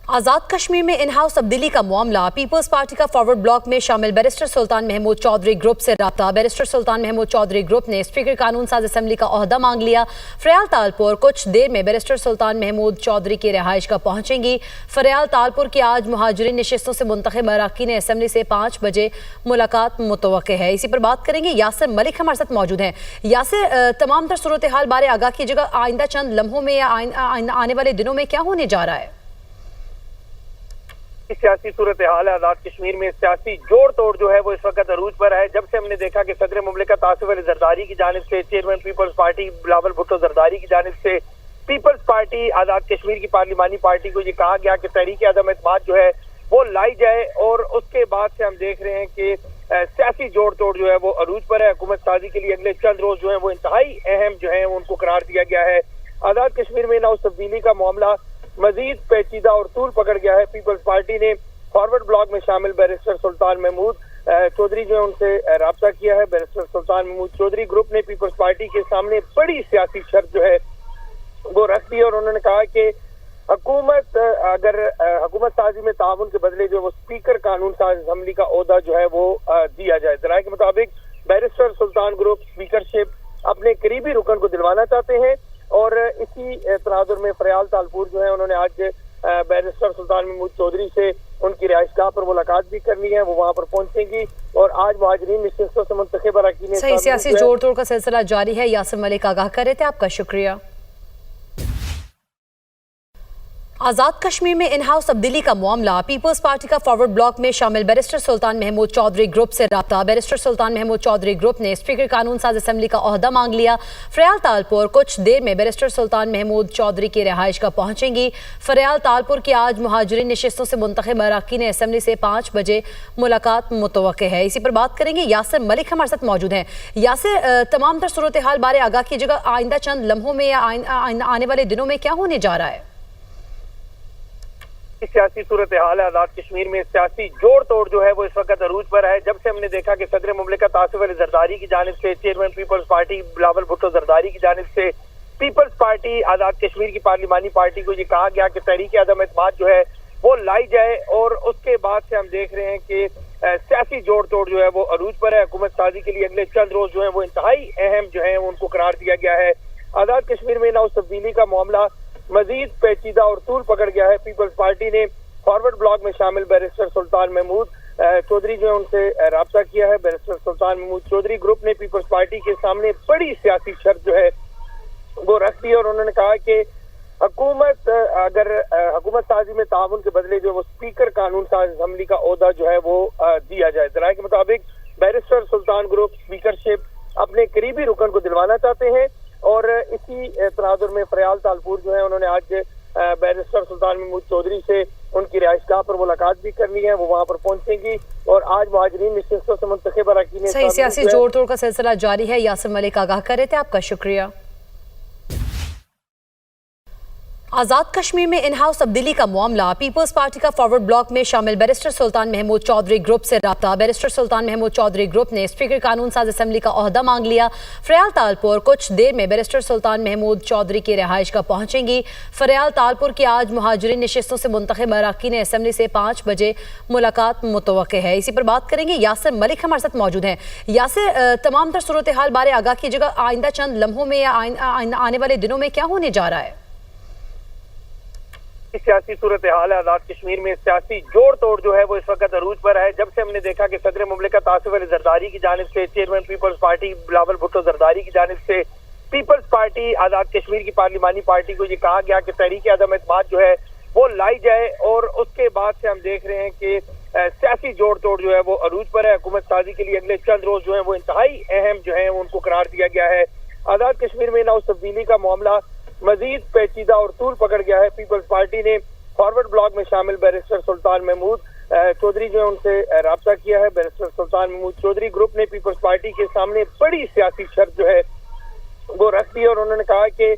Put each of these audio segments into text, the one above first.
आज़ाद कश्मीर में in house तब्दीली का मामला। पीपल्स पार्टी का फॉरवर्ड ब्लॉक में शामिल बैरिस्टर सुल्तान महमूद चौधरी ग्रुप से रब्ता। बैरिस्टर सुल्तान महमूद चौधरी ग्रुप ने स्पीकर कानून साज असम्बली का ओहदा मांग लिया। फरियाल तालपुर कुछ देर में बैरिस्टर सुल्तान महमूद चौधरी की रिहाइश का पहुंचेंगी। फरियाल तालपुर की आज मुहाजिरीन नशिस्तों से मुंतखब अरकान असम्बली से 5 बजे मुलाकात मुतवक्के है। इसी पर बात करेंगे। यासिर मलिक हमारे साथ मौजूद हैं। यासिर, तमाम तर सूरत हाल बारे आगाह कीजिएगा। आइंदा चंद लम्हों में या आने वाले दिनों में क्या होने जा रहा है? सियासी सूरत हाल है आज़ाद कश्मीर में। सियासी जोड़ तोड़ जो है वो इस वक्त अरूज पर है। जब से हमने देखा कि सदर मुमलिकत आसिफ अली जरदारी की जानिब से, chairman peoples party Bilawal Bhutto Zardari की जानिब से पीपल्स पार्टी आज़ाद कश्मीर की पार्लिमानी पार्टी को ये कहा गया कि तहरीक अदम एतमाद जो है वो लाई जाए, और उसके बाद से हम देख रहे हैं कि सियासी जोड़ तोड़ जो है वो अरूज पर है। हुकूमत साजी के लिए अगले चंद रोज जो है वो इंतहाई अहम जो है उनको करार दिया गया है। आज़ाद कश्मीर में नाउ तब्दीली का मामला मजीद पेचीदा और तूल पकड़ गया है। पीपल्स पार्टी ने फॉरवर्ड ब्लॉक में शामिल बैरिस्टर सुल्तान महमूद चौधरी जो है उनसे राब्ता किया है। बैरिस्टर सुल्तान महमूद चौधरी ग्रुप ने पीपल्स पार्टी के सामने बड़ी सियासी शर्त जो है वो रख दी, और उन्होंने कहा कि हुकूमत अगर हुकूमत साजी में ताउन के बदले जो वो स्पीकर कानून साज असम्बली का ओहदा जो है वो दिया जाए। जराये के मुताबिक बैरिस्टर सुल्तान ग्रुप स्पीकरशिप अपने करीबी रुकन को दिलवाना चाहते हैं, और इसी तनाजुर में फरियाल तालपुर जो है उन्होंने आज बैरिस्टर सुल्तान महमूद चौधरी से उनकी रिहाइशगाह पर मुलाकात भी करनी है। वो वहाँ पर पहुंचेंगी और आज मुहाजिरीन नशिस्तों से मुंतखब अरकान सही सियासी जोड़ तोड़ का सिलसिला जारी है। यासिर मलिक आगाह कर रहे थे, आपका शुक्रिया। आज़ाद कश्मीर में इन हाउस तब्दीली का मामला। पीपल्स पार्टी का फॉरवर्ड ब्लॉक में शामिल बैरिस्टर सुल्तान महमूद चौधरी ग्रुप से रब्ता। बैरिस्टर सुल्तान महमूद चौधरी ग्रुप ने स्पीकर कानून साज असम्बली का ओहदा मांग लिया। फरियाल तालपुर कुछ देर में बैरिस्टर सुल्तान महमूद चौधरी की रिहाइश का पहुंचेंगी। फरियाल तालपुर की आज मुहाजिरीन नशिस्तों से मुंतखब अरकान असम्बली से 5 बजे मुलाकात मुतवक्के है। इसी पर बात करेंगे। यासिर मलिक हमारे साथ मौजूद हैं। यासिर, तमाम तर सूरत हाल बारे आगाह कीजिएगा। आइंदा चंद लम्हों में या आने वाले दिनों में क्या होने जा रहा है? सियासी सूरत हाल है आज़ाद कश्मीर में। सियासी जोड़ तोड़ जो है वो इस वक्त अरूज पर है। जब से हमने देखा कि सदर मुमलिकत आसिफ अली जरदारी की जानिब से, chairman peoples party Bilawal Bhutto Zardari की जानिब से पीपल्स पार्टी आज़ाद कश्मीर की पार्लिमानी पार्टी को ये कहा गया कि तहरीक अदम एतमाद जो है वो लाई जाए, और उसके बाद से हम देख रहे हैं कि सियासी जोड़ तोड़ जो है वो अरूज पर है। हुकूमत साजी के लिए अगले चंद रोज जो है वो इंतहाई अहम जो है उनको करार दिया गया है। आज़ाद कश्मीर में नाउ तब्दीली का मामला मजीद पेचीदा और तूल पकड़ गया है। पीपल्स पार्टी ने फॉरवर्ड ब्लॉक में शामिल बैरिस्टर सुल्तान महमूद चौधरी जो है उनसे राब्ता किया है। बैरिस्टर सुल्तान महमूद चौधरी ग्रुप ने पीपल्स पार्टी के सामने बड़ी सियासी शर्त जो है वो रख दी, और उन्होंने कहा कि हुकूमत अगर हुकूमत साजी में ताउन के बदले जो वो स्पीकर कानून साज असम्बली का ओहदा जो है वो दिया जाए। जराये के मुताबिक बैरिस्टर सुल्तान ग्रुप स्पीकरशिप अपने करीबी रुकन को दिलवाना चाहते हैं, और इसी तनाजुर में फरियाल तालपुर जो है उन्होंने आज बैरिस्टर सुल्तान महमूद चौधरी से उनकी रिहाइशगाह पर मुलाकात भी करनी है। वो वहाँ पर पहुंचेंगी और आज मुहाजिरीन नशिस्तों से मुंतखब अरकान सही सियासी जोड़ तोड़ का सिलसिला जारी है। यासिर मलिक आगाह कर रहे थे, आपका शुक्रिया। आज़ाद कश्मीर में इन हाउस तब्दीली का मामला। पीपल्स पार्टी का फॉरवर्ड ब्लॉक में शामिल बैरिस्टर सुल्तान महमूद चौधरी ग्रुप से रब्ता। बैरिस्टर सुल्तान महमूद चौधरी ग्रुप ने स्पीकर कानून साज असम्बली का ओहदा मांग लिया। फरियाल तालपुर कुछ देर में बैरिस्टर सुल्तान महमूद चौधरी की रिहाइश का पहुंचेंगी। फरियाल तालपुर की आज मुहाजिरीन नशिस्तों से मुंतखब अरकान असम्बली से 5 बजे मुलाकात मुतवक्के है। इसी पर बात करेंगे। यासिर मलिक हमारे साथ मौजूद हैं। यासिर, तमाम तर सूरत हाल बारे आगाह कीजिएगा। आइंदा चंद लम्हों में या आने वाले दिनों में क्या होने जा रहा है? सियासी सूरत हाल है आज़ाद कश्मीर में। सियासी जोड़ तोड़ जो है वो इस वक्त अरूज पर है। जब से हमने देखा कि सदर मुमलिकत आसिफ अली जरदारी की जानिब से, chairman peoples party Bilawal Bhutto Zardari की जानिब से पीपल्स पार्टी आज़ाद कश्मीर की पार्लिमानी पार्टी को ये कहा गया कि तहरीक अदम एतमाद जो है वो लाई जाए, और उसके बाद से हम देख रहे हैं कि सियासी जोड़ तोड़ जो है वो अरूज पर है। हुकूमत साजी के लिए अगले चंद रोज जो है वो इंतहाई अहम जो है उनको करार दिया गया है। आज़ाद कश्मीर में नाउ तब्दीली का मामला मजीद पेचीदा और तूल पकड़ गया है। पीपल्स पार्टी ने फॉरवर्ड ब्लॉक में शामिल बैरिस्टर सुल्तान महमूद चौधरी जो है उनसे राब्ता किया है। बैरिस्टर सुल्तान महमूद चौधरी ग्रुप ने पीपल्स पार्टी के सामने बड़ी सियासी शर्त जो है वो रख दी, और उन्होंने कहा कि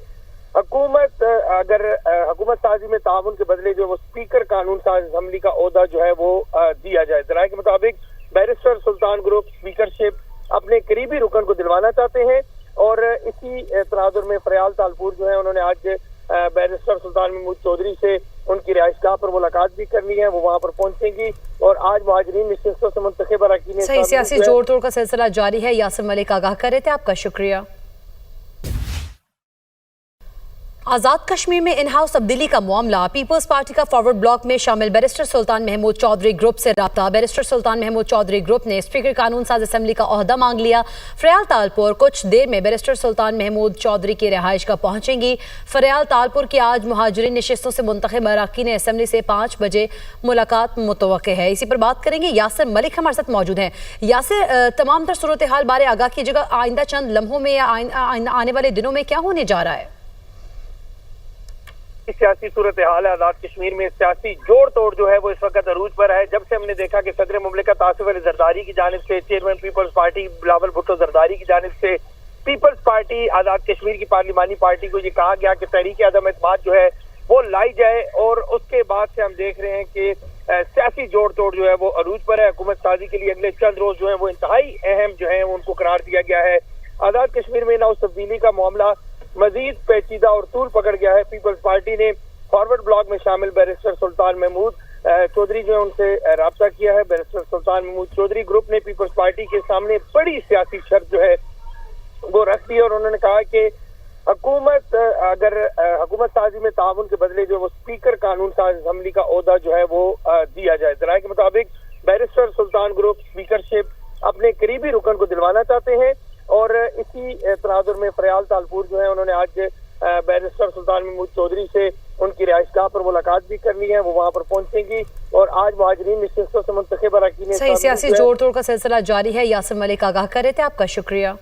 हुकूमत अगर हुकूमत साजी में ताउन के बदले जो वो स्पीकर कानून साज असम्बली का ओहदा जो है वो दिया जाए। जराये के मुताबिक बैरिस्टर सुल्तान ग्रुप स्पीकरशिप अपने करीबी रुकन को दिलवाना चाहते हैं, और इसी तनाजुर में फरियाल तालपुर जो है उन्होंने आज बैरिस्टर सुल्तान महमूद चौधरी से उनकी रिहाइशगाह पर मुलाकात भी करनी है, वो वहाँ पर पहुंचेंगी और आज मुहाजिरीन नशिस्तों से मुंतखब अरकान सही सियासी जोड़ तोड़ का सिलसिला जारी है। यासिर मलिक आगाह कर रहे थे, आपका शुक्रिया। आज़ाद कश्मीर में इन हाउस तब्दीली का मामला, पीपल्स पार्टी का फॉरवर्ड ब्लॉक में शामिल बैरिस्टर सुल्तान महमूद चौधरी ग्रुप से रब्ता। बैरिस्टर सुल्तान महमूद चौधरी ग्रुप ने स्पीकर कानून साज असम्बली का ओहदा मांग लिया। फरियाल तालपुर कुछ देर में बैरिस्टर सुल्तान महमूद चौधरी की रिहाइश का पहुंचेंगी। फरियाल तालपुर की आज मुहाजिरीन नशिस्तों से मुंतखब अरकान असम्बली से 5 बजे मुलाकात मुतवक्के है। इसी पर बात करेंगे, यासिर मलिक हमारे साथ मौजूद हैं। यासिर, तमाम तर सूरत हाल बारे आगाह कीजिएगा, आइंदा चंद लम्हों में या आने वाले दिनों में क्या होने जा रहा है? सियासी सूरत हाल है आजाद कश्मीर में, सियासी जोड़ तोड़ जो है वो इस वक्त अरूज पर है। जब से हमने देखा कि सदर मुमलिकत आसिफ अली जरदारी की जानिब से, chairman peoples party Bilawal Bhutto Zardari की जानिब से पीपल्स पार्टी आजाद कश्मीर की पार्लिमानी पार्टी को ये कहा गया कि तहरीक अदम एतमाद जो है वो लाई जाए, और उसके बाद से हम देख रहे हैं कि सियासी जोड़ तोड़ जो है वो अरूज पर है। हुकूमत साजी के लिए अगले चंद रोज जो है वो इंतहाई अहम जो है उनको करार दिया गया है। आजाद कश्मीर में नाउ तब्दीली का मामला मजीद पेचीदा और तूल पकड़ गया है। पीपल्स पार्टी ने फॉरवर्ड ब्लॉक में शामिल बैरिस्टर सुल्तान महमूद चौधरी जो है उनसे राब्ता किया है। बैरिस्टर सुल्तान महमूद चौधरी ग्रुप ने पीपल्स पार्टी के सामने बड़ी सियासी शर्त जो है वो रख दी और उन्होंने कहा कि हुकूमत अगर हुकूमत साजी में ताउन के बदले जो वो स्पीकर कानून साज असम्बली का ओहदा जो है वो दिया जाए। जराये के मुताबिक बैरिस्टर सुल्तान ग्रुप स्पीकरशिप अपने करीबी रुकन को दिलवाना चाहते हैं और इसी तनाजुर में फरियाल तालपुर जो है उन्होंने आज बैरिस्टर सुल्तान महमूद चौधरी से उनकी रिहाइशगाह पर मुलाकात भी करनी है, वो वहाँ पर पहुंचेंगी और आज मुहाजिरीन नशिस्तों से मुंतखब अरकान सही सियासी जोड़ तोड़ का सिलसिला जारी है। यासिर मलिक आगाह कर रहे थे, आपका शुक्रिया।